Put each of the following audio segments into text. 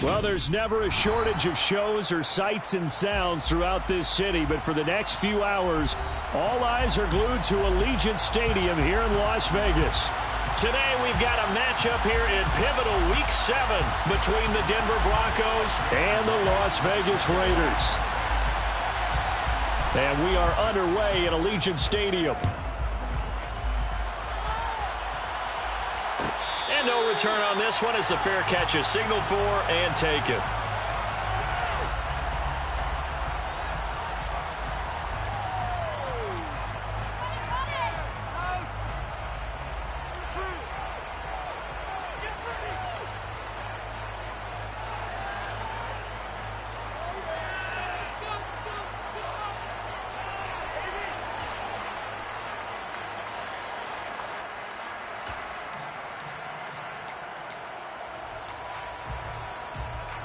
Well, there's never a shortage of shows or sights and sounds throughout this city, but for the next few hours, all eyes are glued to Allegiant Stadium here in Las Vegas. Today, we've got a matchup here in pivotal Week 7 between the Denver Broncos and the Las Vegas Raiders. And we are underway at Allegiant Stadium. And no return on this one as the fair catch is signaled for and taken.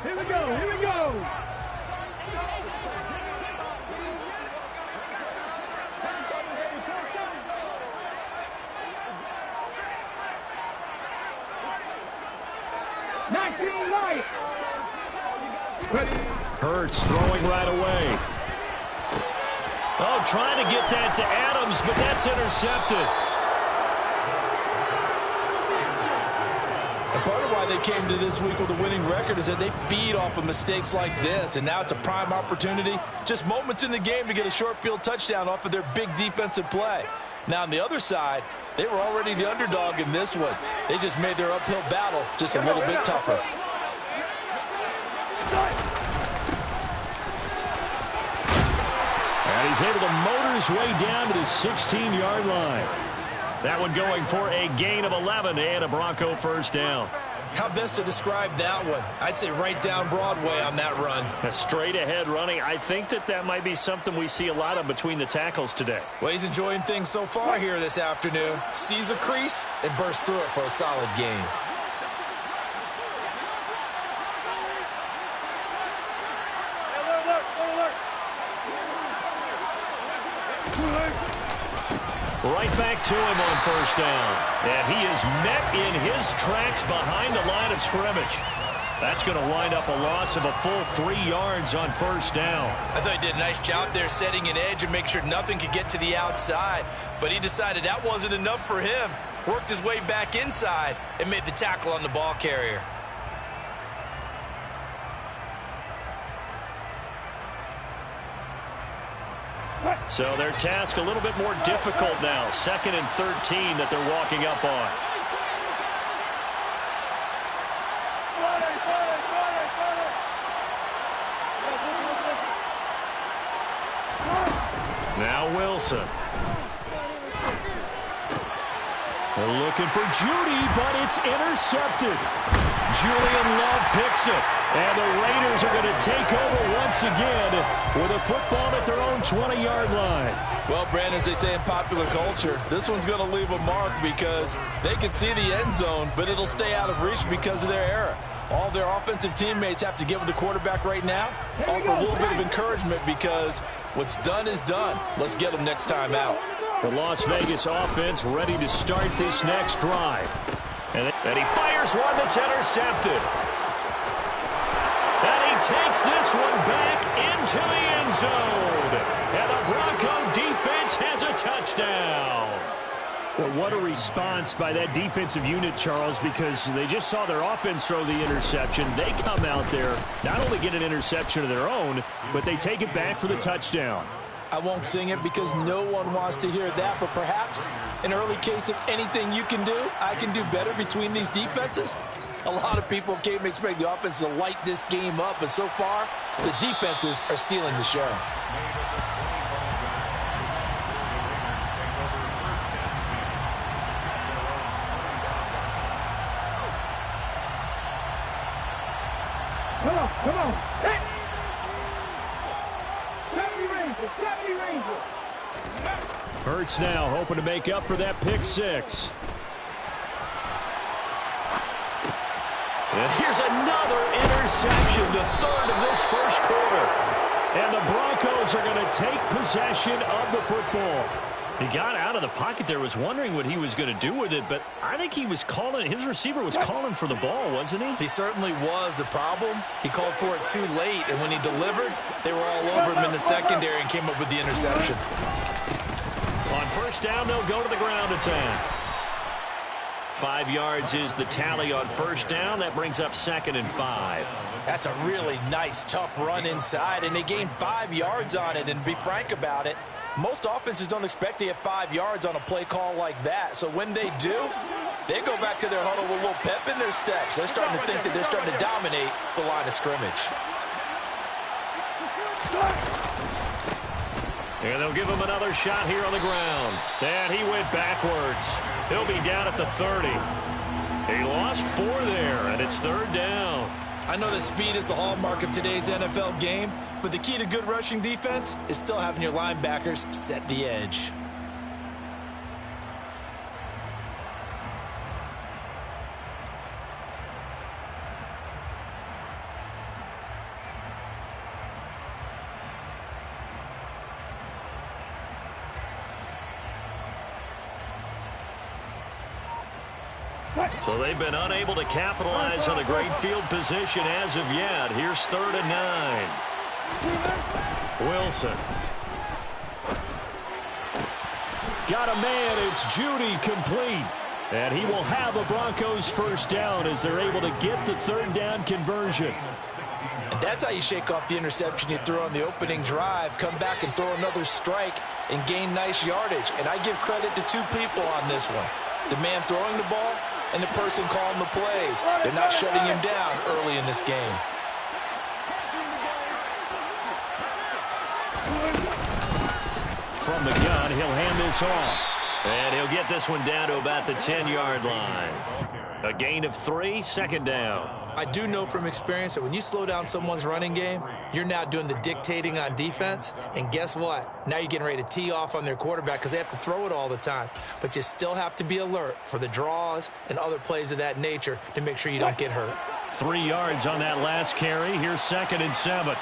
Here we go, here we go! Maxine Light! Hurts throwing right away. Oh, trying to get that to Adams, but that's intercepted. And part of why they came to this week with a winning record is that they feed off of mistakes like this, and now it's a prime opportunity, just moments in the game to get a short field touchdown off of their big defensive play. Now on the other side, they were already the underdog in this one. They just made their uphill battle just a little bit tougher. And he's able to motor his way down to the 16-yard line. That one going for a gain of 11 and a Bronco first down. How best to describe that one? I'd say right down Broadway on that run. A straight ahead running. I think that might be something we see a lot of between the tackles today. Well, he's enjoying things so far here this afternoon. Sees a crease and bursts through it for a solid gain. Right back to him on first down. And he is met in his tracks behind the line of scrimmage. That's going to wind up a loss of a full 3 yards on first down. I thought he did a nice job there setting an edge and make sure nothing could get to the outside. But he decided that wasn't enough for him. Worked his way back inside and made the tackle on the ball carrier. So their task a little bit more difficult now. 2nd and 13 that they're walking up on. Now Wilson. They're looking for Judy, but it's intercepted. Julian Love picks it. And the Raiders are going to take over once again with a football at their own 20-yard line. Well, Brandon, as they say in popular culture, this one's going to leave a mark because they can see the end zone, but it'll stay out of reach because of their error. All their offensive teammates have to give the quarterback right now, offer a little bit of encouragement because what's done is done. Let's get them next time out. The Las Vegas offense ready to start this next drive. And he fires one that's intercepted. And he takes this one back into the end zone. And the Bronco defense has a touchdown. Well, what a response by that defensive unit, Charles, because they just saw their offense throw the interception. They come out there, not only get an interception of their own, but they take it back for the touchdown. I won't sing it because no one wants to hear that, but perhaps an early case of anything you can do, I can do better between these defenses. A lot of people came to expect the offense to light this game up, but so far, the defenses are stealing the show. Come on, come on. Hey. 70 Rangers, 70 Rangers. Hurts now hoping to make up for that pick six. And here's another interception, the third of this first quarter. And the Broncos are going to take possession of the football. He got out of the pocket there, was wondering what he was going to do with it, but I think he was calling, his receiver was calling for the ball, wasn't he? He certainly was. The problem, he called for it too late, and when he delivered, they were all over him in the secondary and came up with the interception. On first down, they'll go to the ground attack. 5 yards is the tally on first down. That brings up 2nd and 5. That's a really nice, tough run inside, and they gained 5 yards on it. And to be frank about it, most offenses don't expect to get 5 yards on a play call like that. So when they do, they go back to their huddle with a little pep in their steps. They're starting to think that they're starting to dominate the line of scrimmage. And they'll give him another shot here on the ground. And he went backwards. He'll be down at the 30. He lost 4 there, and it's 3rd down. I know that speed is the hallmark of today's NFL game, but the key to good rushing defense is still having your linebackers set the edge. So they've been unable to capitalize on the great field position as of yet. Here's 3rd and 9. Wilson. Got a man. It's Judy complete. And he will have a Broncos first down as they're able to get the 3rd down conversion. And that's how you shake off the interception you threw on the opening drive, come back and throw another strike and gain nice yardage. And I give credit to 2 people on this one. The man throwing the ball and the person calling the plays. They're not shutting him down early in this game. From the gun, he'll hand this off. And he'll get this one down to about the 10-yard line. A gain of 3, 2nd down. I do know from experience that when you slow down someone's running game, you're now doing the dictating on defense. And guess what? Now you're getting ready to tee off on their quarterback because they have to throw it all the time. But you still have to be alert for the draws and other plays of that nature to make sure you don't get hurt. 3 yards on that last carry. Here's 2nd and 7.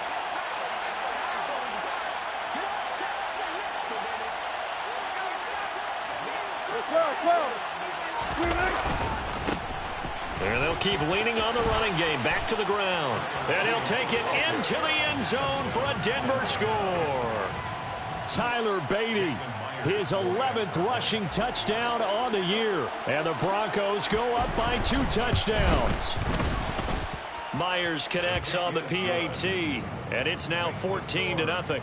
And they'll keep leaning on the running game. Back to the ground. And he'll take it into the end zone for a Denver score. Tyler Beatty, his 11th rushing touchdown on the year. And the Broncos go up by 2 touchdowns. Myers connects on the PAT. And it's now 14-0. Broncos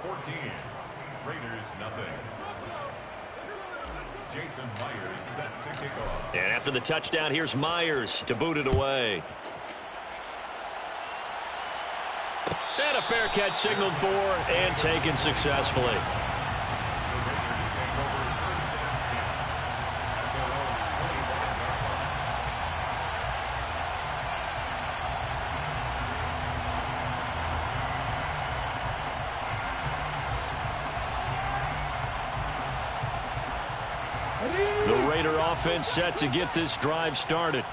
14, Raiders nothing. Jason Myers set to kick off. And after the touchdown, here's Myers to boot it away. And a fair catch signaled for and taken successfully. The Raider offense set to get this drive started.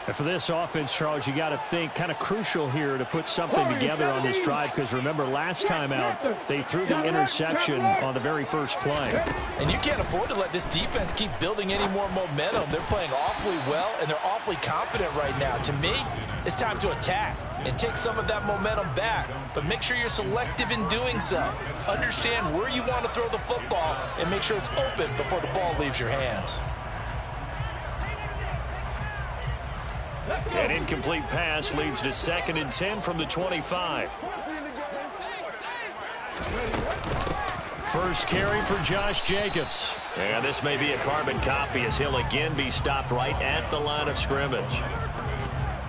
And for this offense, Charles, you got to think kind of crucial here to put something together on this drive because remember last time out they threw the interception on the very first play. And you can't afford to let this defense keep building any more momentum. They're playing awfully well and they're awfully confident right now. To me, it's time to attack and take some of that momentum back. But make sure you're selective in doing so. Understand where you want to throw the football and make sure it's open before the ball leaves your hands. An incomplete pass leads to 2nd and 10 from the 25. First carry for Josh Jacobs. And this may be a carbon copy as he'll again be stopped right at the line of scrimmage.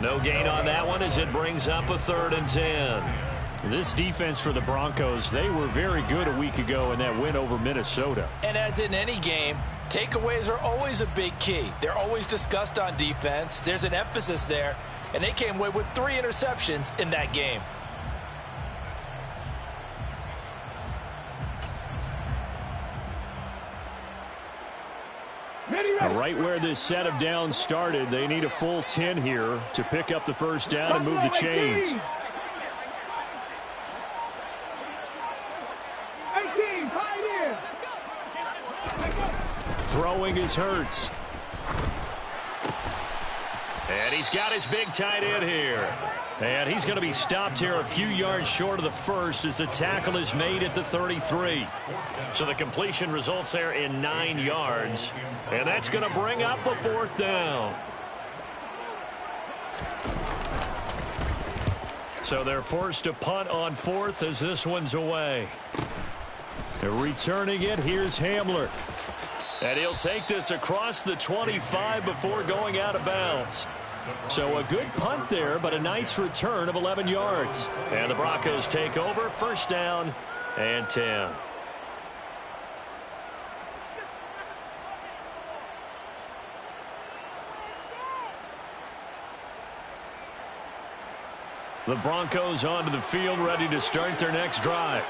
No gain on that one as it brings up a 3rd and 10. This defense for the Broncos, they were very good a week ago in that win over Minnesota. And as in any game, takeaways are always a big key. They're always discussed on defense. There's an emphasis there, and they came away with 3 interceptions in that game. Right where this set of downs started, they need a full 10 here to pick up the first down and move the chains. 18, tight end. throwing is Hurts. And he's got his big tight end here. And he's going to be stopped here a few yards short of the first as the tackle is made at the 33. So the completion results there in 9 yards. And that's going to bring up a 4th down. So they're forced to punt on 4th as this one's away. They're returning it. Here's Hamler. And he'll take this across the 25 before going out of bounds. So a good punt there, but a nice return of 11 yards. And the Broncos take over, 1st down and 10. The Broncos onto the field, ready to start their next drive.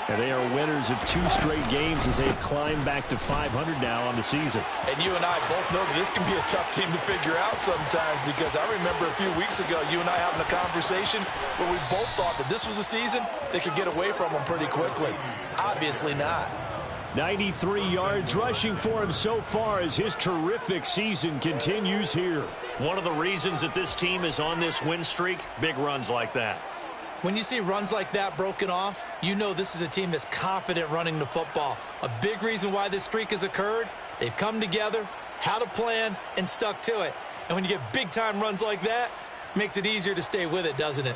And they are winners of 2 straight games as they climb back to 500 now on the season. And you and I both know that this can be a tough team to figure out sometimes, because I remember a few weeks ago you and I having a conversation where we both thought that this was a season they could get away from them pretty quickly. Obviously not. 93 yards rushing for him so far as his terrific season continues here. One of the reasons that this team is on this win streak, big runs like that. When you see runs like that broken off, you know this is a team that's confident running the football. A big reason why this streak has occurred, they've come together, had a plan, and stuck to it. And when you get big-time runs like that, it makes it easier to stay with it, doesn't it?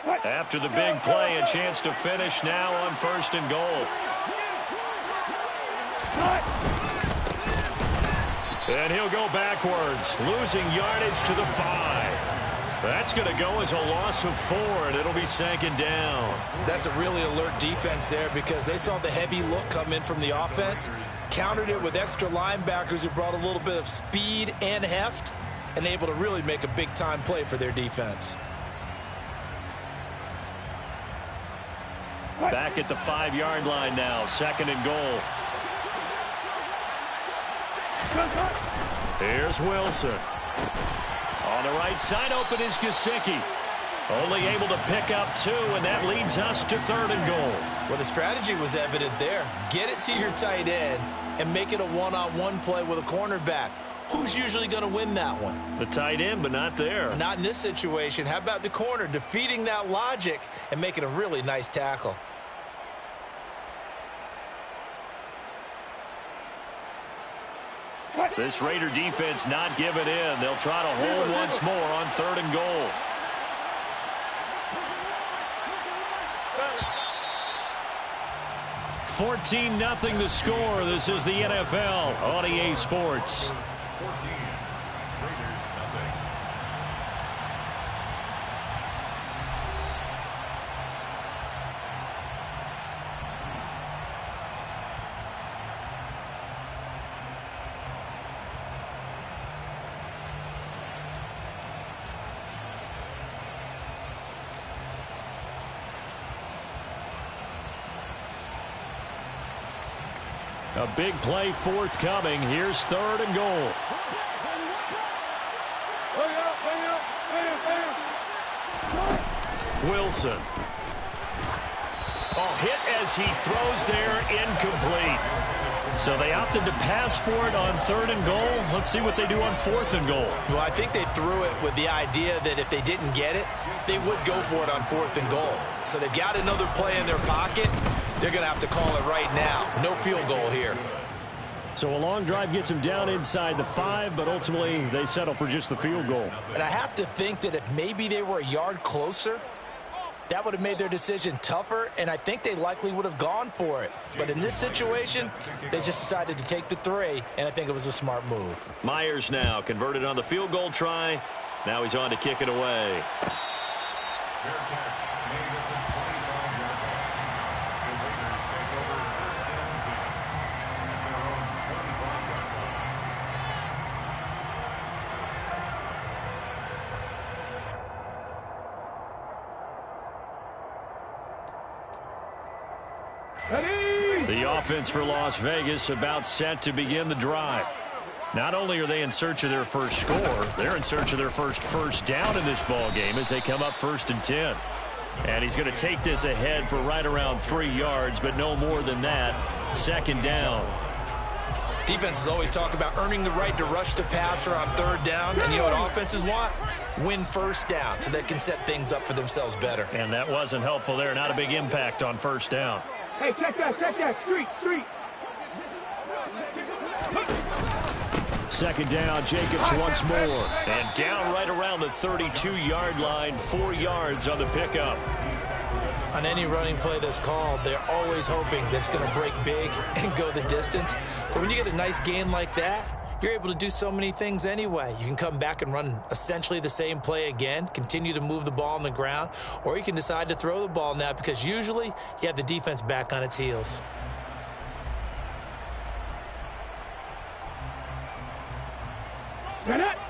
After the big play, a chance to finish now on 1st and goal. And he'll go backwards, losing yardage to the 5. That's going to go as a loss of 4, and it'll be 2nd down. That's a really alert defense there, because they saw the heavy look come in from the offense, countered it with extra linebackers who brought a little bit of speed and heft, and able to really make a big-time play for their defense. Back at the 5-yard line now, 2nd and goal. Here's Wilson. On the right side, open is Gesicki. Only able to pick up 2, and that leads us to 3rd and goal. Well, the strategy was evident there. Get it to your tight end and make it a one-on-one play with a cornerback. Who's usually going to win that one? The tight end, but not there. Not in this situation. How about the corner defeating that logic and making a really nice tackle? This Raider defense not giving in. They'll try to hold once more on 3rd and goal. $14-0 the score. This is the NFL on EA Sports. 14. Raiders nothing. A big play forthcoming. Here's 3rd and goal. Wilson. Oh, hit as he throws there, incomplete. So they opted to pass for it on 3rd and goal. Let's see what they do on 4th and goal. Well, I think they threw it with the idea that if they didn't get it, they would go for it on 4th and goal. So they've got another play in their pocket. They're going to have to call it right now. No field goal here. So a long drive gets them down inside the 5, but ultimately they settle for just the field goal. And I have to think that if maybe they were a yard closer, that would have made their decision tougher, and I think they likely would have gone for it. But in this situation, they just decided to take the 3, and I think it was a smart move. Myers now converted on the field goal try. Now he's on to kick it away. Fair catch made at the 25-yard line. The Raiders take over 1st and 10 at their own 25-yard line. The offense for Las Vegas about set to begin the drive. Not only are they in search of their first score, they're in search of their first down in this ball game as they come up 1st and 10. And he's going to take this ahead for right around 3 yards, but no more than that. 2nd down. Defenses always talk about earning the right to rush the passer on third down. And you know what offenses want? Win first down so they can set things up for themselves better. And that wasn't helpful there. Not a big impact on first down. Hey, check that, street. Second down, Jacobs once more. And down right around the 32-yard line, 4 yards on the pickup. On any running play that's called, they're always hoping that it's going to break big and go the distance. But when you get a nice gain like that, you're able to do so many things anyway. You can come back and run essentially the same play again, continue to move the ball on the ground, or you can decide to throw the ball now because usually you have the defense back on its heels.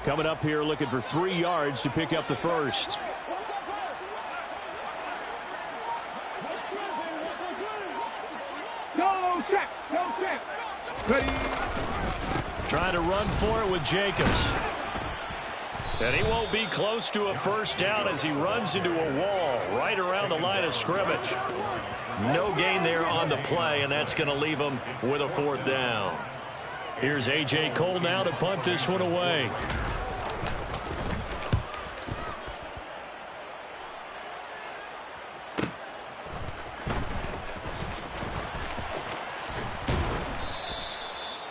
Coming up here looking for 3 yards to pick up the first. No check. Ready. Trying to run for it with Jacobs. And he won't be close to a first down as he runs into a wall right around the line of scrimmage. No gain there on the play, and that's going to leave him with a 4th down. Here's A.J. Cole now to punt this one away.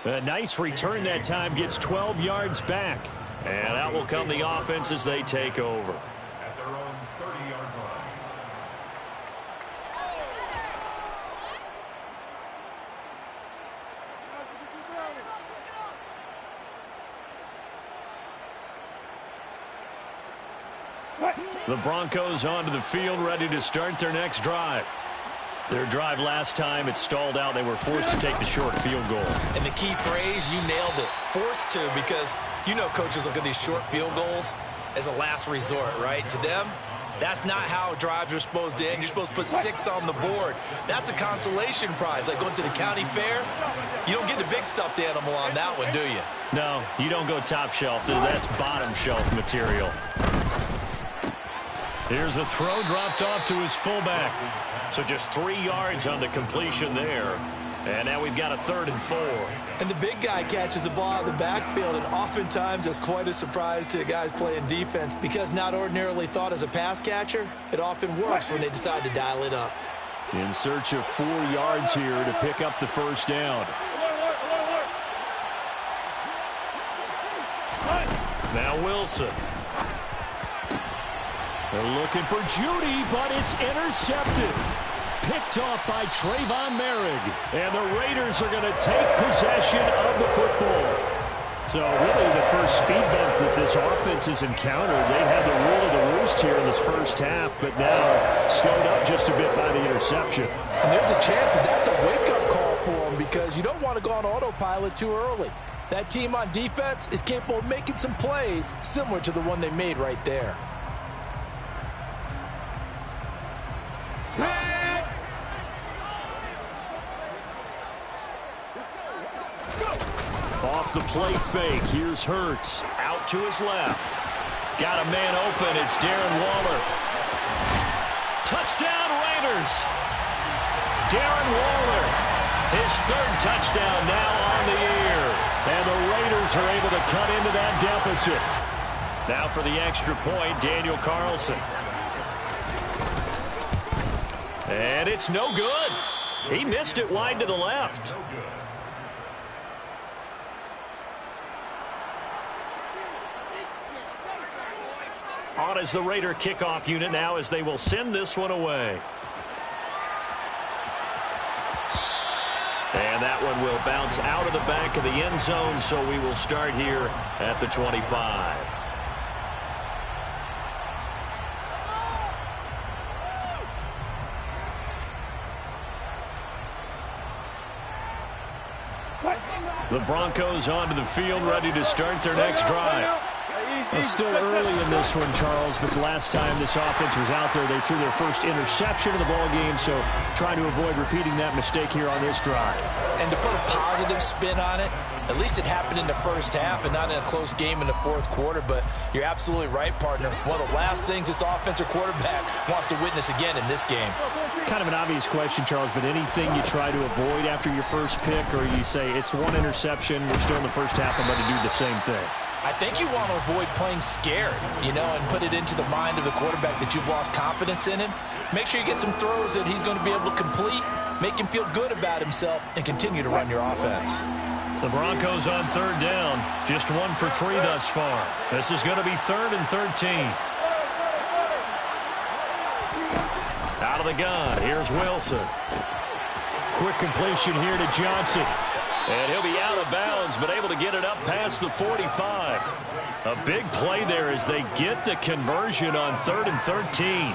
A nice return that time, gets 12 yards back. And out will come the offense as they take over. At their own 30-yard line. The Broncos onto the field, ready to start their next drive. Their drive last time, it stalled out. They were forced to take the short field goal. And the key phrase, you nailed it, forced to, because you know coaches look at these short field goals as a last resort, right? To them, that's not how drives are supposed to end. You're supposed to put 6 on the board. That's a consolation prize, like going to the county fair. You don't get the big stuffed animal on that one, do you? No, you don't go top shelf. That's bottom shelf material. Here's a throw dropped off to his fullback. So just 3 yards on the completion there. And now we've got a 3rd and 4. And the big guy catches the ball out of the backfield, and oftentimes that's quite a surprise to the guys playing defense because not ordinarily thought as a pass catcher, it often works when they decide to dial it up. In search of 4 yards here to pick up the first down. Now Wilson. They're looking for Judy, but it's intercepted. Picked off by Trayvon Merrick. And the Raiders are going to take possession of the football. So really the first speed bump that this offense has encountered. They had the rule of the roost here in this first half, but now slowed up just a bit by the interception. And there's a chance that that's a wake-up call for them because you don't want to go on autopilot too early. That team on defense is capable of making some plays similar to the one they made right there. Off the play fake, here's Hurts, out to his left. Got a man open, it's Darren Waller. Touchdown Raiders! Darren Waller, his 3rd touchdown now on the year. And the Raiders are able to cut into that deficit. Now for the extra point, Daniel Carlson. And it's no good. He missed it wide to the left. On as the Raider kickoff unit now as they will send this one away. And that one will bounce out of the back of the end zone, so we will start here at the 25. The Broncos onto the field, ready to start their next drive. Well, still early in this one, Charles, but the last time this offense was out there, they threw their first interception of the ball game, so trying to avoid repeating that mistake here on this drive. And to put a positive spin on it, at least it happened in the first half and not in a close game in the fourth quarter, but you're absolutely right, partner. One of the last things this offensive quarterback wants to witness again in this game. Kind of an obvious question, Charles, but anything you try to avoid after your first pick, or you say it's one interception, we're still in the first half, I'm going to do the same thing? I think you want to avoid playing scared, and put it into the mind of the quarterback that you've lost confidence in him. Make sure you get some throws that he's going to be able to complete, make him feel good about himself, and continue to run your offense. The Broncos on third down, just 1 for 3 thus far. This is going to be 3rd and 13. Out of the gun, here's Wilson. Quick completion here to Johnson. And he'll be out of bounds, but able to get it up past the 45. A big play there as they get the conversion on 3rd and 13.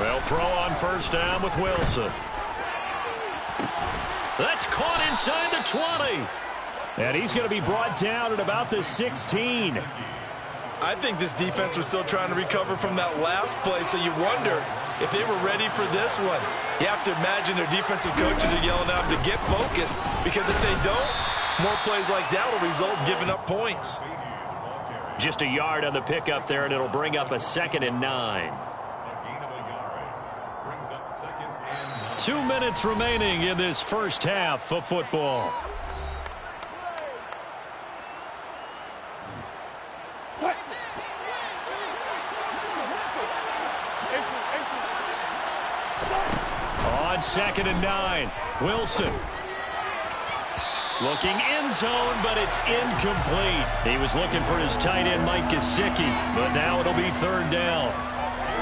Well, throw on first down with Wilson. That's caught inside the 20. And he's going to be brought down at about the 16. I think this defense was still trying to recover from that last play, so you wonder if they were ready for this one. You have to imagine their defensive coaches are yelling at them to get focused, because if they don't, more plays like that will result in giving up points. Just a yard on the pickup there, and it'll bring up a 2nd and 9. 2 minutes remaining in this first half of football. On 2nd and 9, Wilson. Looking end zone, but it's incomplete. He was looking for his tight end, Mike Gesicki, but now it'll be 3rd down.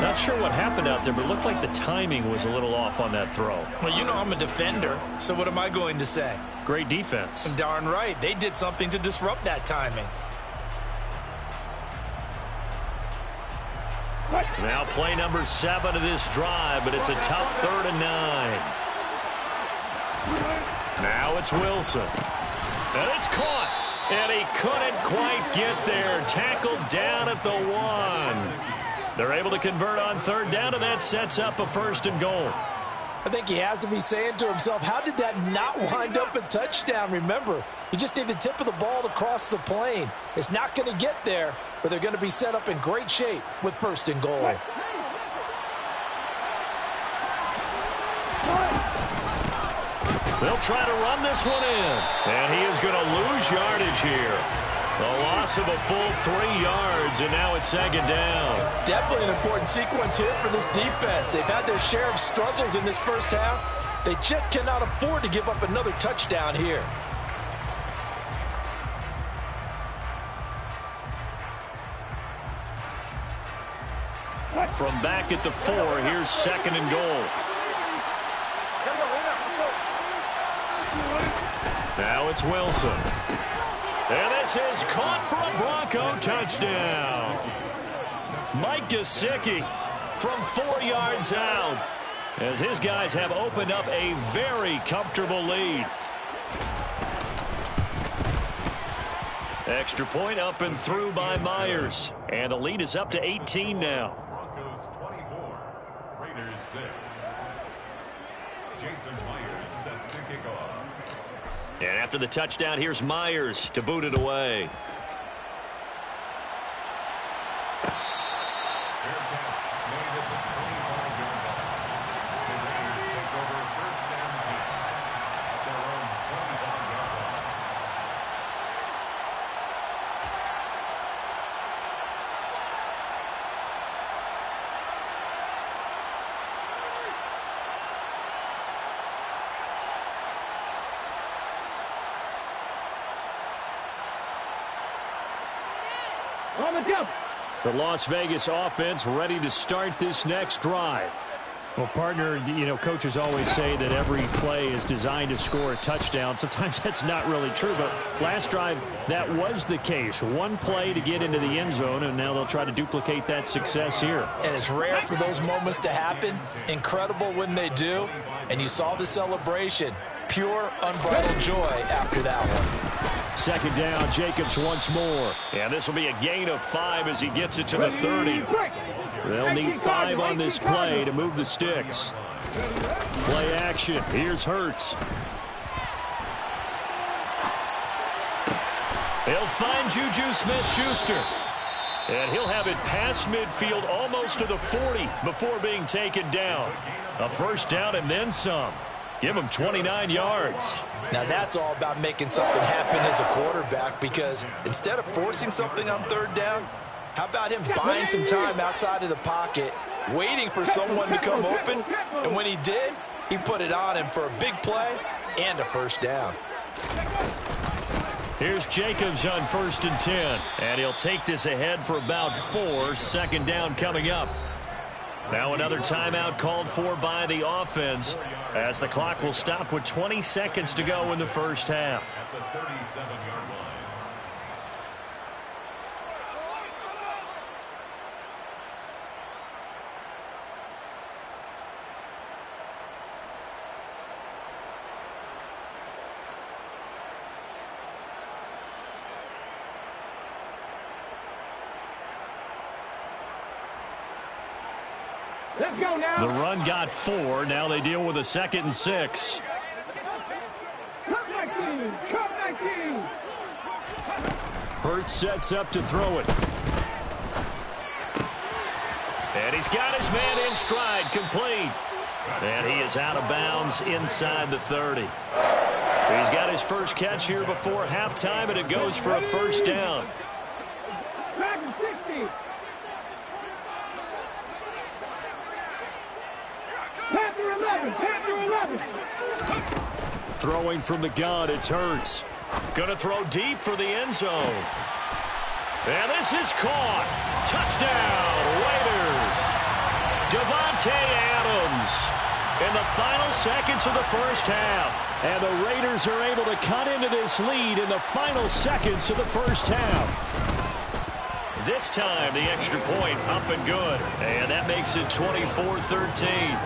Not sure what happened out there, but it looked like the timing was a little off on that throw. Well, I'm a defender, so what am I going to say? Great defense. Darn right. They did something to disrupt that timing. Now play number 7 of this drive, but it's a tough 3rd and 9. Now it's Wilson. And it's caught. And he couldn't quite get there. Tackled down at the 1. They're able to convert on 3rd down, and that sets up a 1st and goal. I think he has to be saying to himself, how did that not wind up a touchdown? Remember, he just need the tip of the ball to cross the plane. It's not going to get there, but they're going to be set up in great shape with 1st and goal. They'll try to run this one in, and he is going to lose yardage here. A loss of a full 3 yards, and now it's 2nd down. Definitely an important sequence here for this defense. They've had their share of struggles in this first half. They just cannot afford to give up another touchdown here. From back at the 4, here's 2nd and goal. Now it's Wilson. And this is caught for a Bronco touchdown. Mike Gesicki from 4 yards out, as his guys have opened up a very comfortable lead. Extra point up and through by Myers. And the lead is up to 18 now. Broncos 24, Raiders 6. Jason Myers set to kick off. And after the touchdown, here's Myers to boot it away. Fair catch made at the 25-yard line. The Raiders take over 1st and 10 at their own 25-yard line. On the jump. The Las Vegas offense ready to start this next drive. Well, partner, coaches always say that every play is designed to score a touchdown. Sometimes that's not really true, but last drive, that was the case. One play to get into the end zone, and now they'll try to duplicate that success here. And it's rare for those moments to happen. Incredible when they do. And you saw the celebration. pure, unbridled joy after that one. Second down, Jacobs once more. And this will be a gain of 5 as he gets it to the 30. They'll need 5 on this play to move the sticks. Play action. Here's Hurts. He'll find Juju Smith-Schuster. And he'll have it past midfield almost to the 40 before being taken down. A first down and then some. Give him 29 yards. Now that's all about making something happen as a quarterback, because instead of forcing something on third down, how about him buying some time outside of the pocket, waiting for someone to come open, and when he did, he put it on him for a big play and a first down. Here's Jacobs on 1st and 10, and he'll take this ahead for about 4. Second down coming up. Now another timeout called for by the offense, as the clock will stop with 20 seconds to go in the first half. At the 37-yard line. Let's go now. The run got 4. Now they deal with a 2nd and 6. Come 19. Come 19. Hurts sets up to throw it. And he's got his man in stride, complete. And he is out of bounds inside the 30. He's got his first catch here before halftime, and it goes for a first down. Back to 60. Panther 11. Panther 11. Throwing from the gun, it's Hurts. Going to throw deep for the end zone. And this is caught. Touchdown, Raiders. Davante Adams in the final seconds of the first half. And the Raiders are able to cut into this lead in the final seconds of the first half. This time, the extra point up and good. And that makes it 24-13.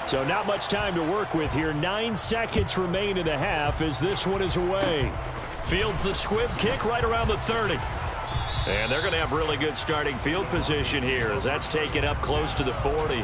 So not much time to work with here. 9 seconds remain in the half as this one is away. Fields the squib kick right around the 30. And they're going to have really good starting field position here as that's taken up close to the 40.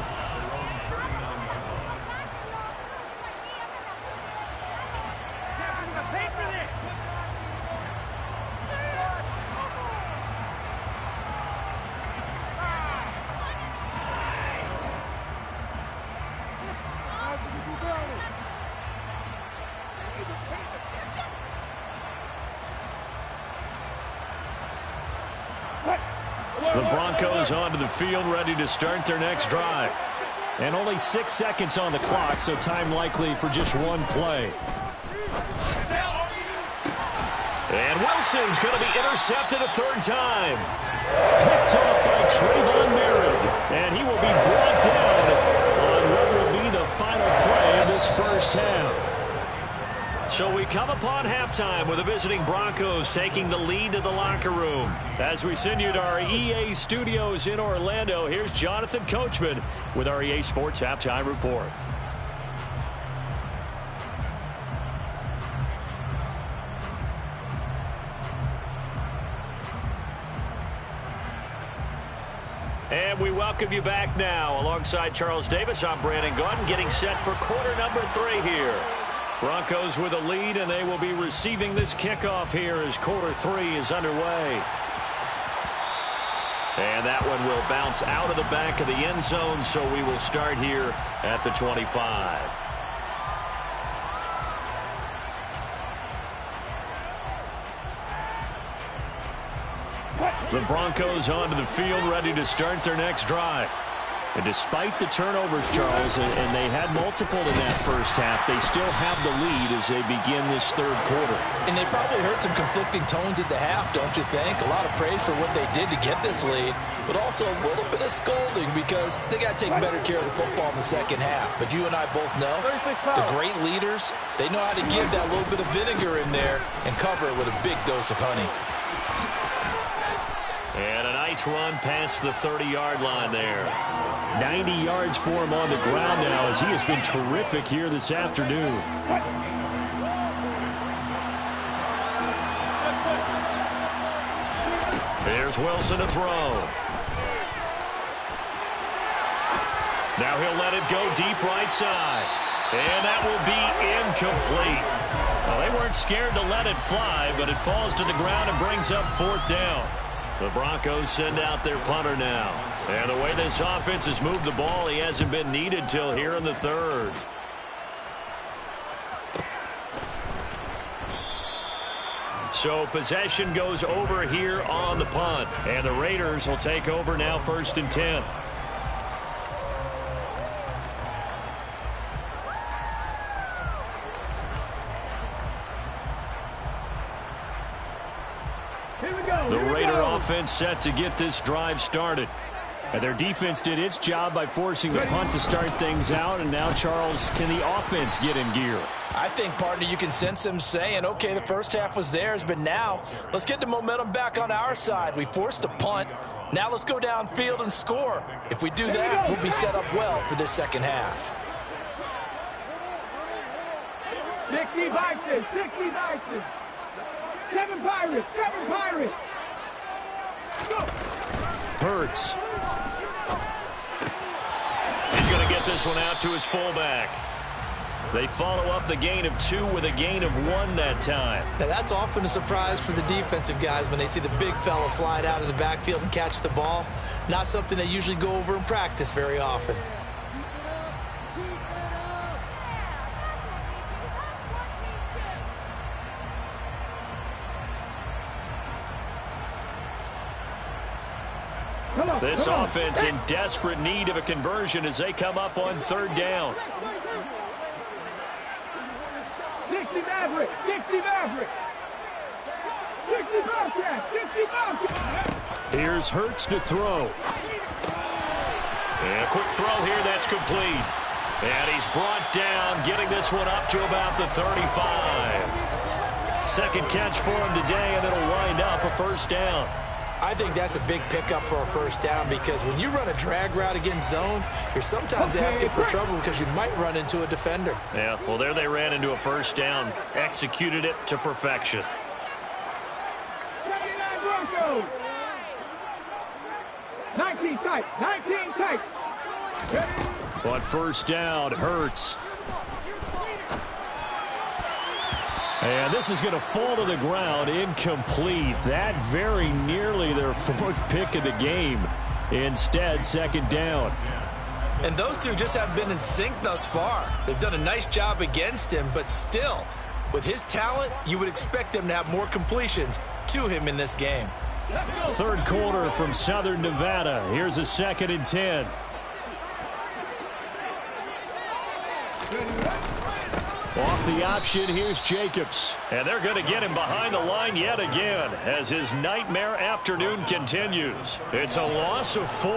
The Broncos onto the field, ready to start their next drive. And only 6 seconds on the clock, so time likely for just one play. And Wilson's going to be intercepted a third time. Picked up by Trayvon Merritt. And he will be brought down on what will be the final play of this first half. So we come upon halftime with the visiting Broncos taking the lead to the locker room. As we send you to our EA studios in Orlando, here's Jonathan Coachman with our EA Sports Halftime Report. And we welcome you back now. Alongside Charles Davis, I'm Brandon Gaudin, getting set for quarter number 3 here. Broncos with a lead, and they will be receiving this kickoff here as quarter 3 is underway. And that one will bounce out of the back of the end zone, so we will start here at the 25. The Broncos onto the field, ready to start their next drive. And despite the turnovers, Charles, and they had multiple in that first half, they still have the lead as they begin this third quarter. And they probably heard some conflicting tones at the half, don't you think? A lot of praise for what they did to get this lead, but also a little bit of scolding because they got to take better care of the football in the second half. But you and I both know the great leaders, they know how to give that little bit of vinegar in there and cover it with a big dose of honey. And a nice run past the 30-yard line there. 90 yards for him on the ground now as he has been terrific here this afternoon. There's Wilson to throw. Now he'll let it go deep right side. And that will be incomplete. Well, they weren't scared to let it fly, but it falls to the ground and brings up 4th down. The Broncos send out their punter now. And the way this offense has moved the ball, he hasn't been needed till here in the 3rd. So possession goes over here on the punt. And the Raiders will take over now 1st and 10. The Raider offense set to get this drive started. And their defense did its job by forcing the punt to start things out. And now, Charles, can the offense get in gear? I think, partner, you can sense them saying, okay, the first half was theirs, but now let's get the momentum back on our side. We forced a punt. Now let's go downfield and score. If we do that, we'll be set up well for this second half. 60 Vikings, 60 Vikings. 7 Pirates, 7 Pirates. Go. Hurts. He's going to get this one out to his fullback. They follow up the gain of 2 with a gain of 1 that time. Now that's often a surprise for the defensive guys when they see the big fella slide out of the backfield and catch the ball. Not something they usually go over in practice very often. This offense in desperate need of a conversion as they come up on 3rd down. 60 Maverick, 60 Maverick. 60 Bobcat, 60 Bobcat. Here's Hurts to throw. And a quick throw here, that's complete. And he's brought down, getting this one up to about the 35. Second catch for him today, and it'll wind up a 1st down. I think that's a big pickup for a 1st down because when you run a drag route against zone, you're sometimes asking for trouble because you might run into a defender. Yeah, well, there they ran into a 1st down. Executed it to perfection. 79 Broncos. 19 tight, 19 tight. On 1st down, Hurts. And this is going to fall to the ground, incomplete. That very nearly their 4th pick of the game. Instead, 2nd down. And those two just haven't been in sync thus far. They've done a nice job against him, but still, with his talent, you would expect them to have more completions to him in this game. 3rd quarter from Southern Nevada. Here's a 2nd and 10. Off the option, here's Jacobs. And they're going to get him behind the line yet again as his nightmare afternoon continues. It's a loss of 4.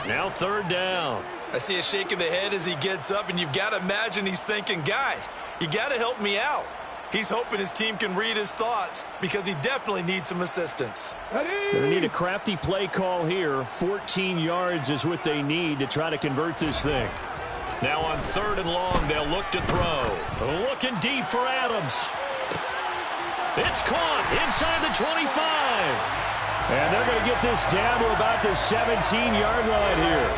Now 3rd down. I see a shake of the head as he gets up, and you've got to imagine he's thinking, guys, you got to help me out. He's hoping his team can read his thoughts because he definitely needs some assistance. Going to need a crafty play call here. 14 yards is what they need to try to convert this thing. Now on 3rd and long, they'll look to throw. Looking deep for Adams. It's caught inside the 25. And they're going to get this down to about the 17-yard line here.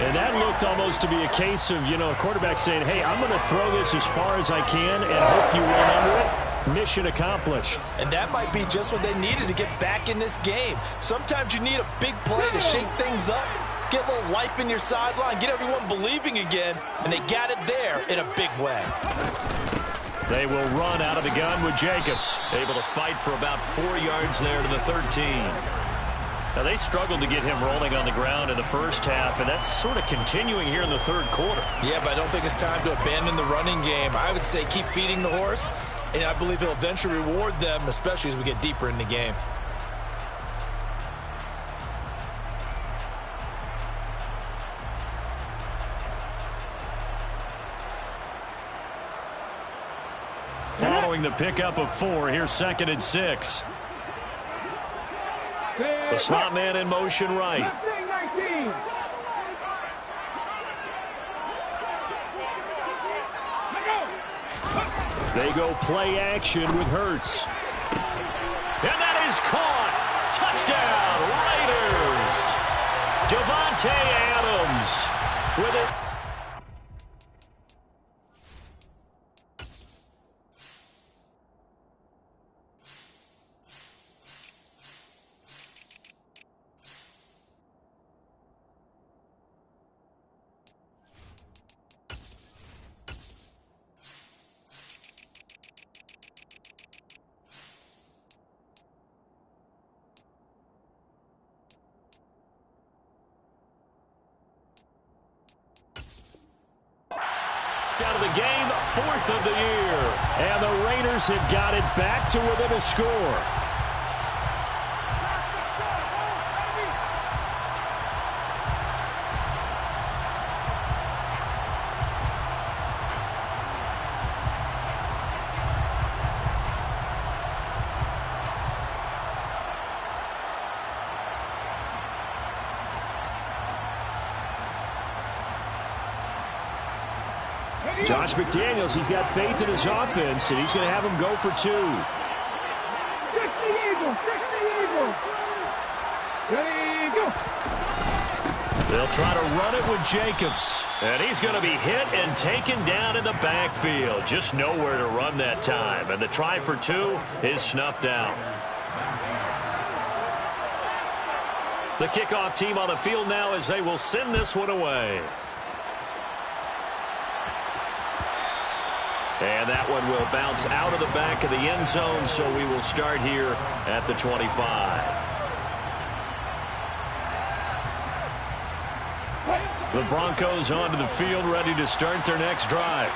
And that looked almost to be a case of, a quarterback saying, hey, I'm going to throw this as far as I can and hope you run under it. Mission accomplished. And that might be just what they needed to get back in this game. Sometimes you need a big play to shake things up. Get a little life in your sideline, get everyone believing again, and they got it there in a big way. They will run out of the gun with Jacobs, able to fight for about 4 yards there to the 13. Now, they struggled to get him rolling on the ground in the 1st half, and that's sort of continuing here in the 3rd quarter. Yeah, but I don't think it's time to abandon the running game. I would say keep feeding the horse, and I believe he'll eventually reward them, especially as we get deeper in the game. Following the pickup of 4, here's 2nd and 6. The slot man in motion right. Left wing 19. They go play action with Hurts. And that is caught. Touchdown, Raiders. Devontae Adams with it. Out of the game, 4th of the year. And the Raiders have got it back to within a score. Josh McDaniels, he's got faith in his offense, and he's going to have him go for 2. 60 Eagles, 60 Eagles. Eagles. They'll try to run it with Jacobs. And he's going to be hit and taken down in the backfield. Just nowhere to run that time. And the try for 2 is snuffed out. The kickoff team on the field now as they will send this one away. And that one will bounce out of the back of the end zone, so we will start here at the 25. The Broncos onto the field, ready to start their next drive.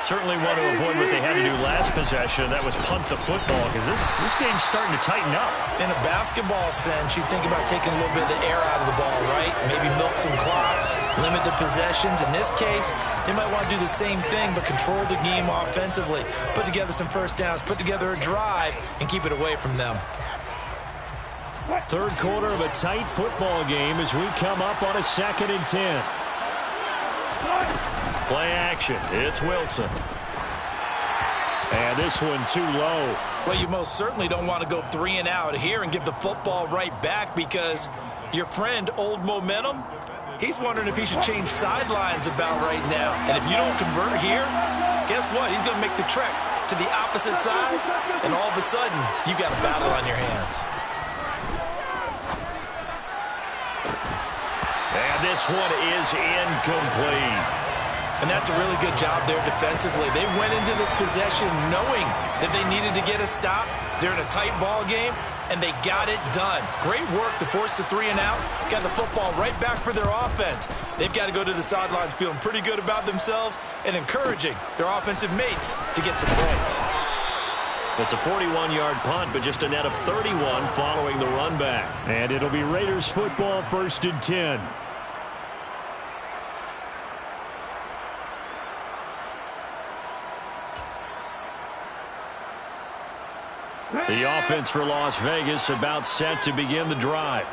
Certainly want to avoid what they had to do last possession. That was punt the football, because this game's starting to tighten up. In a basketball sense, you think about taking a little bit of the air out of the ball, right? Maybe milk some clock, limit the possessions. In this case, they might want to do the same thing, but control the game offensively. Put together some first downs, put together a drive, and keep it away from them. Third quarter of a tight football game as we come up on a 2nd and 10. Play action. It's Wilson. And this one too low. Well, you most certainly don't want to go 3 and out here and give the football right back, because your friend, Old Momentum, he's wondering if he should change sidelines about right now. And if you don't convert here, guess what? He's going to make the trek to the opposite side, and all of a sudden, you've got a battle on your hands. And this one is incomplete. And that's a really good job there defensively. They went into this possession knowing that they needed to get a stop. They're in a tight ball game, and they got it done. Great work to force the 3 and out. Got the football right back for their offense. They've got to go to the sidelines feeling pretty good about themselves and encouraging their offensive mates to get some points. It's a 41-yard punt, but just a net of 31 following the run back. And it'll be Raiders football, 1st and 10. The offense for Las Vegas about set to begin the drive.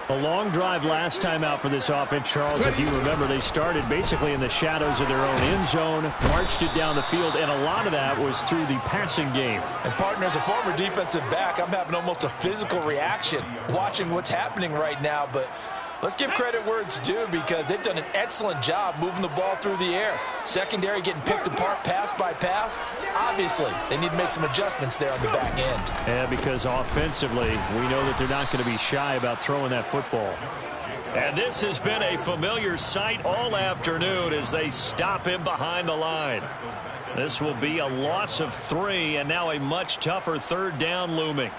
A long drive last time out for this offense, Charles. If you remember, they started basically in the shadows of their own end zone, marched it down the field, and a lot of that was through the passing game. And, partner, as a former defensive back, I'm having almost a physical reaction watching what's happening right now. But let's give credit where it's due, because they've done an excellent job moving the ball through the air. Secondary getting picked apart pass by pass. Obviously, they need to make some adjustments there on the back end. Yeah, because offensively, we know that they're not going to be shy about throwing that football. And this has been a familiar sight all afternoon as they stop him behind the line. This will be a loss of 3, and now a much tougher 3rd down looming.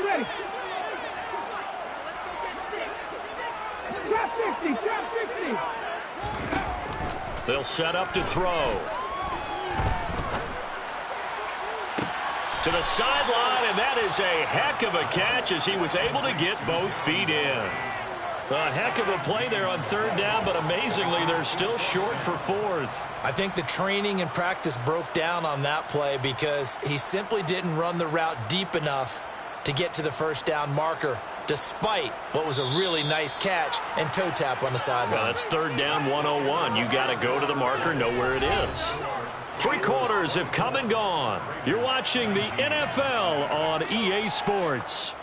Ready. Trap 50, trap 50. They'll set up to throw. To the sideline, and that is a heck of a catch as he was able to get both feet in. A heck of a play there on third down, but amazingly, they're still short for fourth. I think the training and practice broke down on that play because he simply didn't run the route deep enough to get to the first down marker, despite what was a really nice catch and toe tap on the sideline. Well, that's third down 101. You got to go to the marker, know where it is. 3 quarters have come and gone. You're watching the NFL on EA Sports.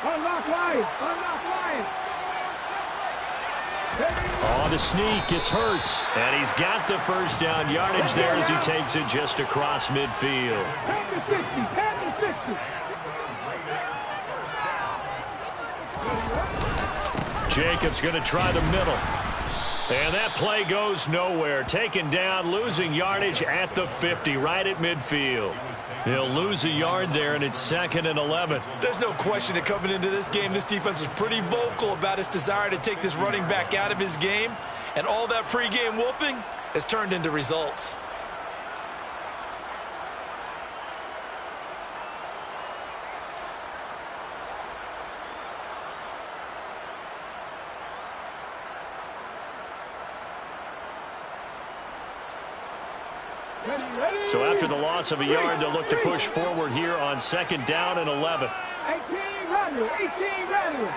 Unlock line! Unlock line! On the sneak, it's Hurts. And he's got the first down yardage there as he takes it just across midfield. Pass the 60! Pass the 60! Jacobs going to try the middle. And that play goes nowhere. Taken down, losing yardage at the 50, right at midfield. He'll lose a yard there, and it's 2nd and 11. There's no question that coming into this game, this defense was pretty vocal about its desire to take this running back out of his game. And all that pregame wolfing has turned into results. So after the loss of a yard, they'll look to push forward here on 2nd down and 11. 18 runners! 18 runners!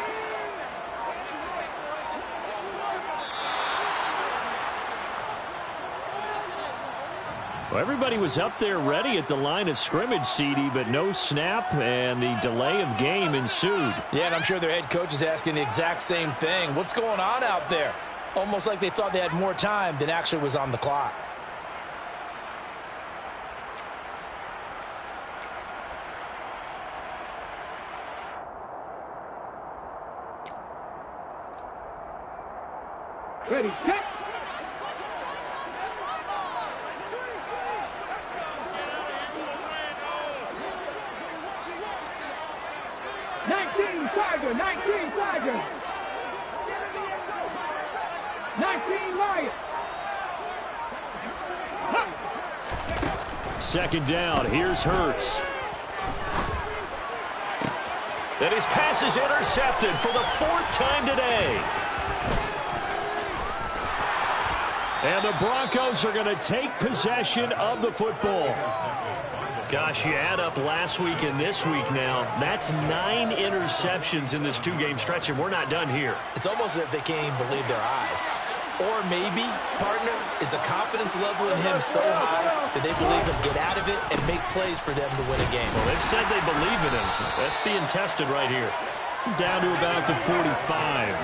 Well, everybody was up there ready at the line of scrimmage, CD, but no snap, and the delay of game ensued. Yeah, and I'm sure their head coach is asking the exact same thing. What's going on out there? Almost like they thought they had more time than actually was on the clock. Ready, set! Tiger, 19 Tiger, 19 Lions. 2nd down, here's Hurts. And his pass is intercepted for the 4th time today. And the Broncos are going to take possession of the football. Gosh, you add up last week and this week now, that's 9 interceptions in this 2-game stretch, and we're not done here. It's almost as if they can't even believe their eyes. Or maybe, partner, is the confidence level in him so high that they believe he'll get out of it and make plays for them to win a game. Well, they've said they believe in him. That's being tested right here. Down to about the 45.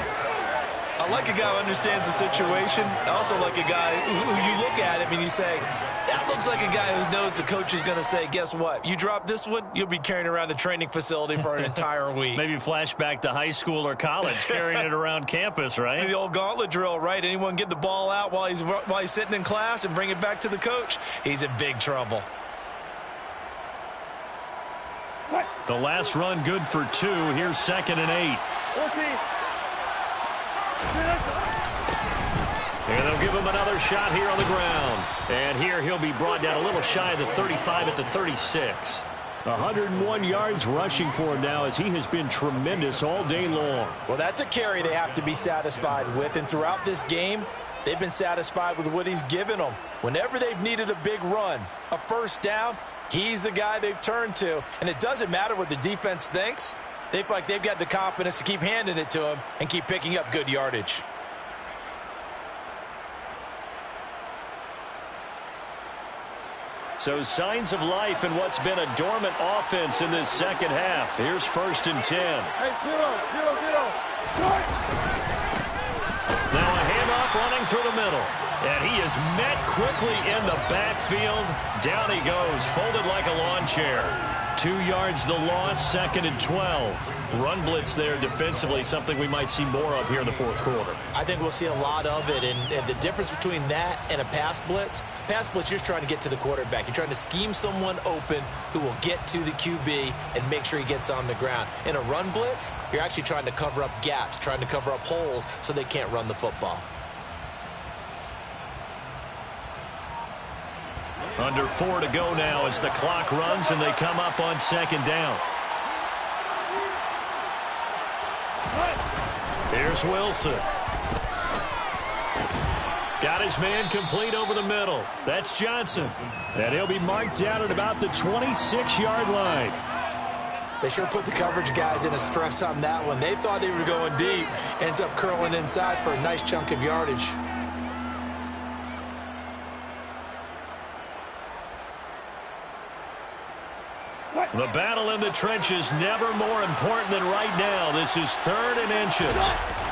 I like a guy who understands the situation. I also like a guy who you look at him and you say, that looks like a guy who knows the coach is going to say, guess what? You drop this one, you'll be carrying around the training facility for an entire week. Maybe flashback to high school or college, carrying it around campus, right? The old gauntlet drill, right? Anyone get the ball out while he's sitting in class and bring it back to the coach? He's in big trouble. The last run good for 2. Here's 2nd and 8. And they'll give him another shot here on the ground. And here he'll be brought down a little shy of the 35 at the 36. 101 yards rushing for him now as he has been tremendous all day long. Well, that's a carry they have to be satisfied with. And throughout this game, they've been satisfied with what he's given them. Whenever they've needed a big run, a first down, he's the guy they've turned to. And it doesn't matter what the defense thinks. They feel like they've got the confidence to keep handing it to him and keep picking up good yardage. So signs of life in what's been a dormant offense in this second half. Here's 1st and 10. Hey, 0-0-0. Now a handoff running through the middle. And he is met quickly in the backfield. Down he goes, folded like a lawn chair. 2 yards the loss, 2nd and 12. Run blitz there defensively, something we might see more of here in the fourth quarter. I think we'll see a lot of it, and the difference between that and a pass blitz, you're just trying to get to the quarterback. You're trying to scheme someone open who will get to the QB and make sure he gets on the ground. In a run blitz, you're actually trying to cover up gaps, trying to cover up holes so they can't run the football. Under 4 to go now as the clock runs and they come up on 2nd down. Here's Wilson. Got his man complete over the middle. That's Johnson. And he'll be marked down at about the 26-yard line. They sure put the coverage guys in a stress on that one. They thought they were going deep. Ends up curling inside for a nice chunk of yardage. The battle in the trenches never more important than right now. This is 3rd and inches.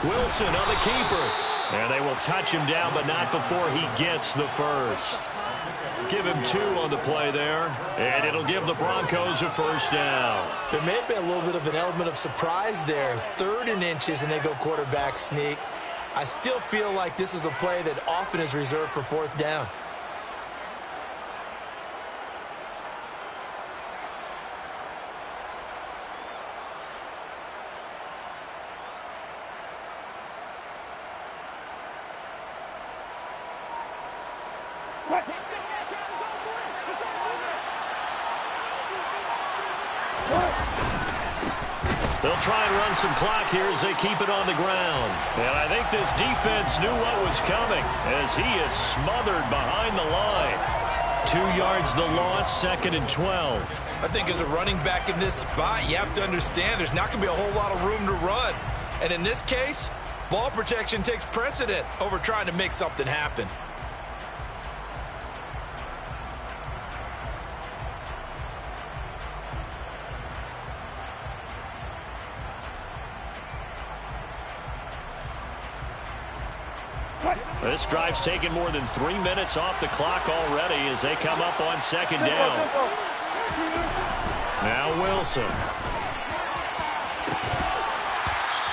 Wilson on the keeper. And they will touch him down, but not before he gets the first. Give him 2 on the play there. And it'll give the Broncos a first down. There may have been a little bit of an element of surprise there. 3rd and inches, and they go quarterback sneak. I still feel like this is a play that often is reserved for 4th down. They'll try and run some clock here as they keep it on the ground. And I think this defense knew what was coming as he is smothered behind the line. 2 yards the loss, 2nd and 12. I think as a running back in this spot, you have to understand there's not going to be a whole lot of room to run. And in this case, ball protection takes precedent over trying to make something happen. This drive's taken more than 3 minutes off the clock already as they come up on 2nd down. Now Wilson.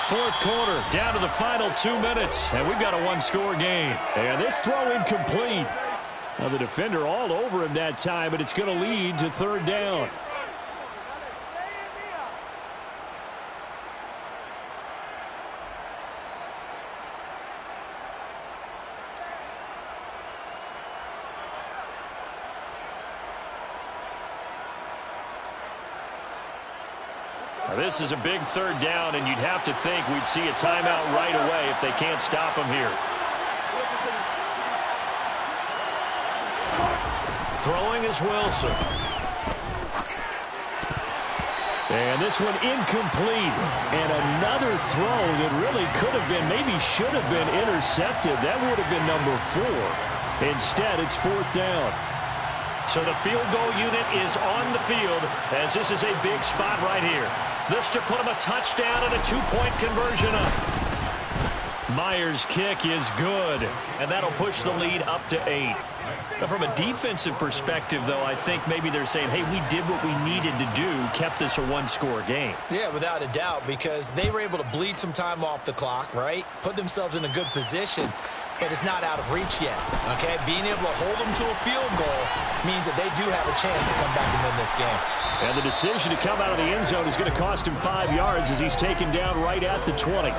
4th quarter, down to the final 2 minutes, and we've got a 1-score game. And this throw incomplete. Now the defender all over him that time, but it's going to lead to 3rd down. This is a big 3rd down, and you'd have to think we'd see a timeout right away if they can't stop him here. Throwing is Wilson. And this one incomplete. And another throw that really could have been, maybe should have been intercepted. That would have been number 4. Instead, it's 4th down. So the field goal unit is on the field as this is a big spot right here. This to put him a touchdown and a 2-point conversion up. Myers' kick is good, and that'll push the lead up to 8. Now, from a defensive perspective, though, I think maybe they're saying, hey, we did what we needed to do, kept this a 1-score game. Yeah, without a doubt, because they were able to bleed some time off the clock, right? Put themselves in a good position, but it's not out of reach yet, okay? Being able to hold them to a field goal means that they do have a chance to come back and win this game. And the decision to come out of the end zone is going to cost him 5 yards as he's taken down right at the 20.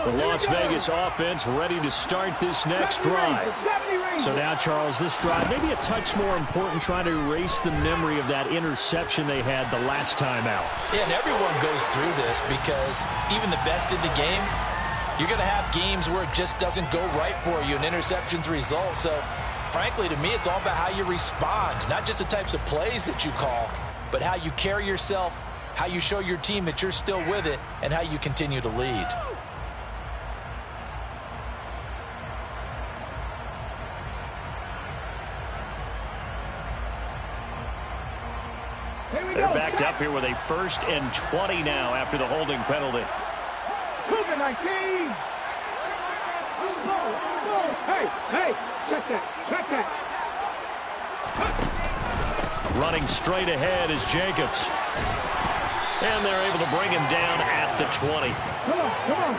The Las Vegas offense ready to start this next drive. So now, Charles, this drive maybe a touch more important, trying to erase the memory of that interception they had the last time out. Yeah, and everyone goes through this because even the best in the game, you're going to have games where it just doesn't go right for you, and interceptions result. So, frankly, to me, it's all about how you respond, not just the types of plays that you call. but how you carry yourself, how you show your team that you're still with it, and how you continue to lead. They're backed up here with a 1st and 20 now after the holding penalty. Cougar 19. Hey, check that. Running straight ahead is Jacobs. And they're able to bring him down at the 20. Come on.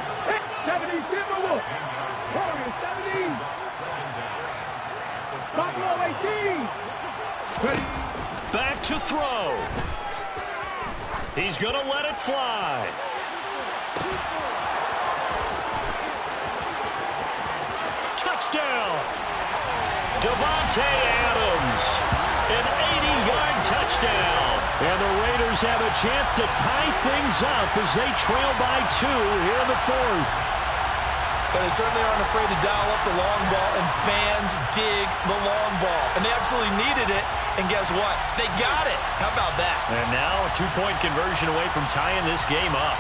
70, Timberwolves. 70. Buffalo 18. Ready. Back to throw. He's going to let it fly. Touchdown. Davante Adams. An 80-yard touchdown. And the Raiders have a chance to tie things up as they trail by 2 here in the 4th. But they certainly aren't afraid to dial up the long ball, and fans dig the long ball. And they absolutely needed it, and guess what? They got it. How about that? And now a 2-point conversion away from tying this game up.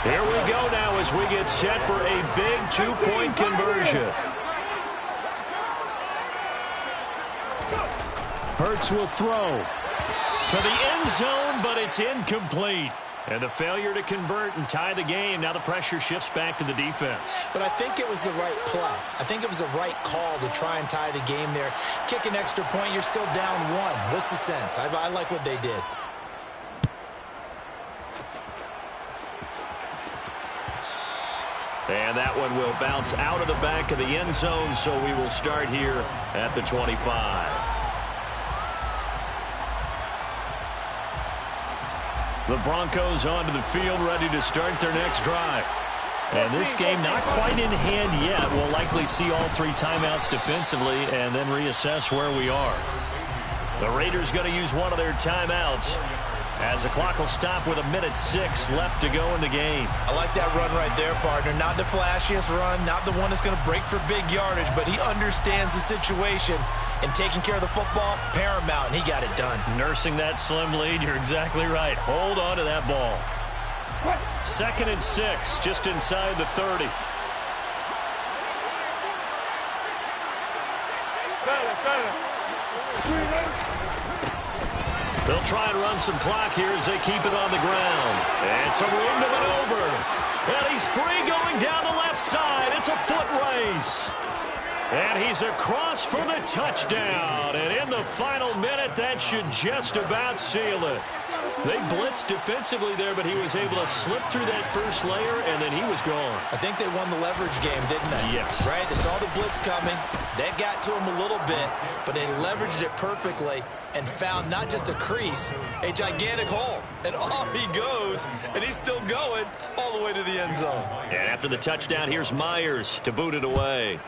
Here we go now as we get set for a big 2-point conversion. Hurts will throw to the end zone, but it's incomplete. And the failure to convert and tie the game. Now the pressure shifts back to the defense. But I think it was the right play. I think it was the right call to try and tie the game there. Kick an extra point, you're still down 1. What's the sense? I like what they did. And that one will bounce out of the back of the end zone, so we will start here at the 25. The Broncos onto the field, ready to start their next drive. And this game not quite in hand yet. We'll likely see all 3 timeouts defensively and then reassess where we are. The Raiders going to use one of their timeouts as the clock will stop with 1:06 left to go in the game. I like that run right there, partner. Not the flashiest run, not the one that's going to break for big yardage, but he understands the situation, and taking care of the football, paramount, and he got it done. Nursing that slim lead, you're exactly right. Hold on to that ball. 2nd and 6, just inside the 30. They'll try and run some clock here as they keep it on the ground. And some room to maneuver. And he's free going down the left side. It's a foot race. And he's across for the touchdown. And in the final minute, that should just about seal it. They blitzed defensively there, but he was able to slip through that first layer, and then he was gone. I think they won the leverage game, didn't they? Yes. Right? They saw the blitz coming. That got to him a little bit, but they leveraged it perfectly and found not just a crease, a gigantic hole. And off he goes, and he's still going all the way to the end zone. And after the touchdown, here's Myers to boot it away.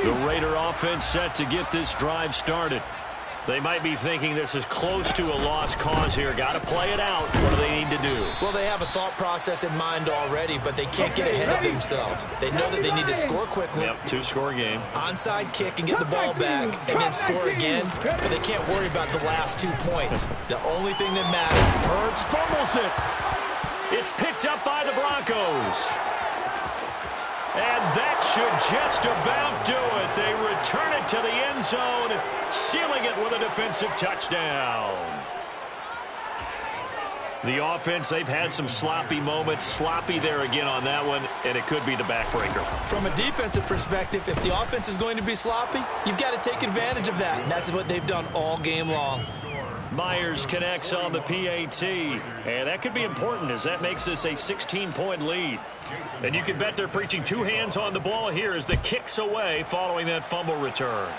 The Raider offense set to get this drive started. They might be thinking this is close to a lost cause here. Got to play it out. What do they need to do? Well, they have a thought process in mind already, but they can't get ahead of themselves. They know that they need to score quickly. Yep, 2-score game. Onside kick and get the ball back and then score again, but they can't worry about the last 2 points. The only thing that matters. Hurts fumbles it. It's picked up by the Broncos. And that should just about do it. They return it to the end zone, sealing it with a defensive touchdown. The offense, they've had some sloppy moments. Sloppy there again on that one, and it could be the backbreaker. From a defensive perspective, if the offense is going to be sloppy, you've got to take advantage of that, and that's what they've done all game long. Myers connects on the PAT, and that could be important as that makes this a 16-point lead. And you can bet they're preaching 2 hands on the ball here as the kick's away following that fumble return.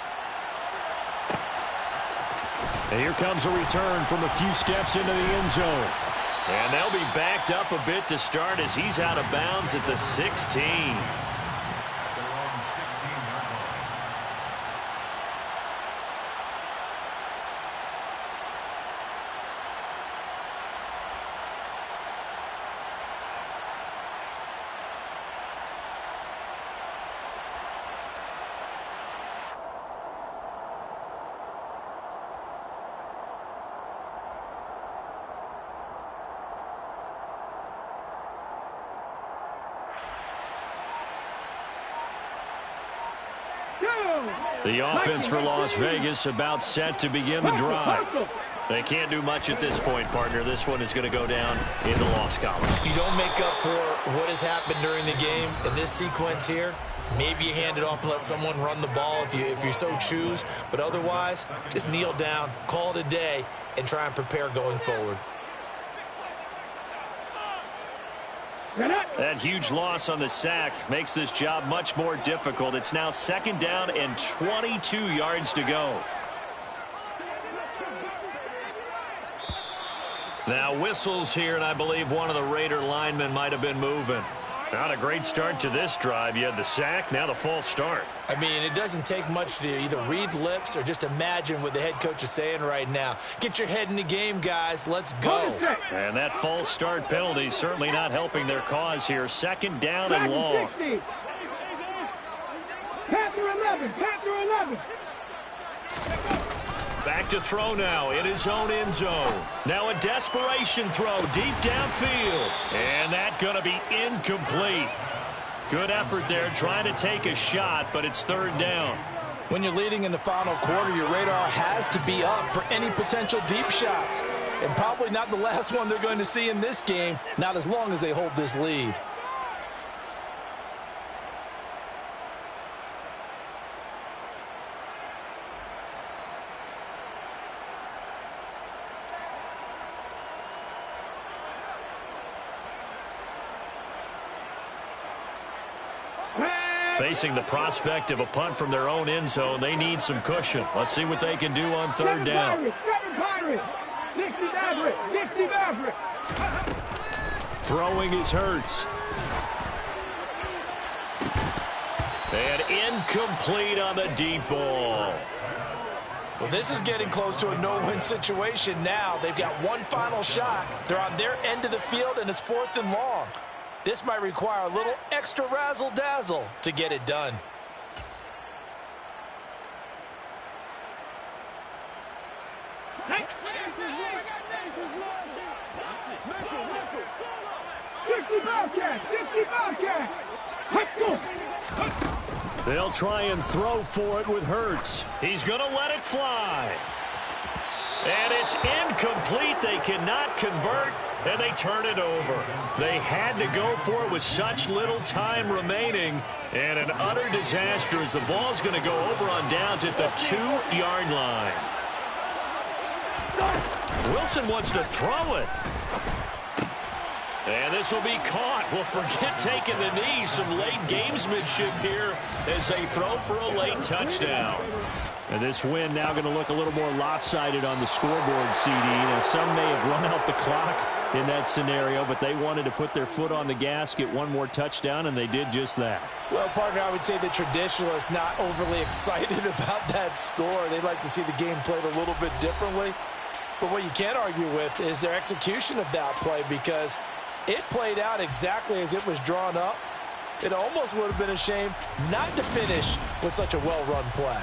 And here comes a return from a few steps into the end zone. And they'll be backed up a bit to start as he's out of bounds at the 16. The offense for Las Vegas about set to begin the drive. They can't do much at this point, partner. This one is going to go down in the loss column. You don't make up for what has happened during the game in this sequence here. Maybe you hand it off and let someone run the ball if you so choose. But otherwise, just kneel down, call it a day, and try and prepare going forward. That huge loss on the sack makes this job much more difficult. It's now 2nd down and 22 yards to go. Now whistles here, and I believe one of the Raider linemen might have been moving. Not a great start to this drive. You had the sack, now the false start. I mean, it doesn't take much to either read lips or just imagine what the head coach is saying right now. Get your head in the game, guys. Let's go. And that false start penalty certainly not helping their cause here. 2nd down and long. Panther 11, Panther 11. Back to throw now in his own end zone. Now a desperation throw deep downfield. And that's going to be incomplete. Good effort there trying to take a shot, but it's 3rd down. When you're leading in the final quarter, your radar has to be up for any potential deep shots. And probably not the last one they're going to see in this game, not as long as they hold this lead. Facing the prospect of a punt from their own end zone, they need some cushion. Let's see what they can do on 3rd down. Throwing is Hurts. And incomplete on the deep ball. Well, this is getting close to a no-win situation now. They've got one final shot. They're on their end of the field, and it's 4th and long. This might require a little extra razzle-dazzle to get it done. They'll try and throw for it with Hurts. He's going to let it fly. And it's incomplete. They cannot convert, and they turn it over. They had to go for it with such little time remaining, and an utter disaster as the ball's going to go over on downs at the 2-yard line. Wilson wants to throw it. And this will be caught. Well, forget taking the knee. Some late gamesmanship here as they throw for a late touchdown. And this win now going to look a little more lopsided on the scoreboard, CD. Now, some may have run out the clock in that scenario, but they wanted to put their foot on the gas, get one more touchdown, and they did just that. Well, partner, I would say the traditionalists not overly excited about that score. They'd like to see the game played a little bit differently. But what you can't argue with is their execution of that play, because it played out exactly as it was drawn up. It almost would have been a shame not to finish with such a well-run play.